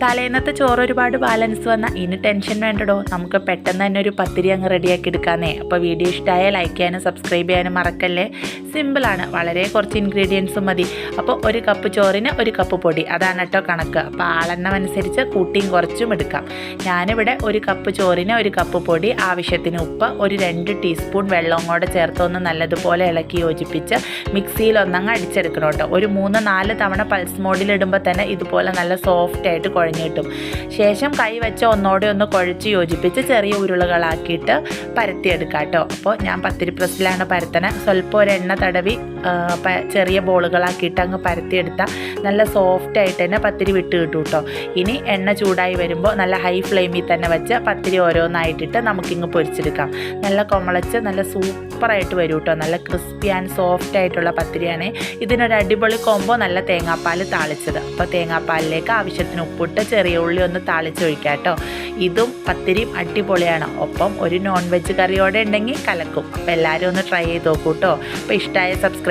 തലേന്നത്തെ ചോറ് ഒരുപാട് ബാലൻസ് വന്നാൽ ഇനി ടെൻഷൻ വേണ്ടടോ, നമുക്ക് പെട്ടെന്ന് തന്നെ ഒരു പത്തിരി അങ്ങ് റെഡിയാക്കി എടുക്കാന്നേ. അപ്പോൾ വീഡിയോ ഇഷ്ടമായാൽ ലൈക്ക് ചെയ്യാനും സബ്സ്ക്രൈബ് ചെയ്യാനും മറക്കല്ലേ. സിമ്പിളാണ്, വളരെ കുറച്ച് ഇൻഗ്രീഡിയൻസും മതി. അപ്പോൾ 1 കപ്പ് ചോറിന് 1 കപ്പ് പൊടി, അതാണ് കേട്ടോ കണക്ക്. അപ്പോൾ ആളെണ്ണം അനുസരിച്ച് കൂട്ടിയും കുറച്ചും എടുക്കാം. ഞാനിവിടെ 1 കപ്പ് ചോറിന് 1 കപ്പ് പൊടി, ആവശ്യത്തിന് ഉപ്പ്, ഒരു 2 ടീസ്പൂൺ വെള്ളവും കൂടെ ചേർത്ത് ഒന്ന് നല്ലതുപോലെ ഇളക്കി യോജിപ്പിച്ച് മിക്സിയിൽ ഒന്നങ്ങ് അടിച്ചെടുക്കണം കേട്ടോ. ഒരു 3-4 തവണ പൾസ് മോഡിലിടുമ്പോൾ തന്നെ ഇതുപോലെ നല്ല സോഫ്റ്റായിട്ട് കുഴഞ്ഞ് കിട്ടും. ശേഷം കൈ വെച്ച് ഒന്നോടെ ഒന്ന് കുഴച്ച് യോജിപ്പിച്ച് ചെറിയ ഉരുളകളാക്കിയിട്ട് പരത്തിയെടുക്കാം കേട്ടോ. അപ്പോൾ ഞാൻ പത്തിരി പ്രസ്സിലാണ് പരത്തണേ. സ്വല്പം ഒരു എണ്ണ തടവി ചെറിയ ബോളുകളാക്കിയിട്ട് അങ്ങ് പരത്തിയെടുത്താൽ നല്ല സോഫ്റ്റായിട്ട് തന്നെ പത്തിരി വിട്ട് കിട്ടും കേട്ടോ. ഇനി എണ്ണ ചൂടായി വരുമ്പോൾ നല്ല ഹൈ ഫ്ലെയിമിൽ തന്നെ വെച്ച് പത്തിരി ഓരോന്നായിട്ടിട്ട് നമുക്കിങ്ങ് പൊരിച്ചെടുക്കാം. നല്ല കൊമളച്ച് നല്ല സൂപ്പറായിട്ട് വരും കേട്ടോ. നല്ല ക്രിസ്പി ആൻഡ് സോഫ്റ്റ് ആയിട്ടുള്ള പത്തിരിയാണ്. ഇതിനൊരു അടിപൊളി കോംബോ നല്ല തേങ്ങാപ്പാൽ താളിച്ചത്. അപ്പോൾ തേങ്ങാപ്പാലിലേക്ക് ആവശ്യത്തിന് ഉപ്പിട്ട് ചെറിയ ഉള്ളി ഒന്ന് താളിച്ചൊഴിക്കാം കേട്ടോ. ഇതും പത്തിരിയും അടിപൊളിയാണ്. ഒപ്പം ഒരു നോൺ വെജ് കറിയോടെ ഉണ്ടെങ്കിൽ കലക്കും. അപ്പോൾ എല്ലാവരും ഒന്ന് ട്രൈ ചെയ്ത് നോക്കൂ കേട്ടോ. അപ്പോൾ ഇഷ്ടമായ സബ്സ്ക്രൈബ്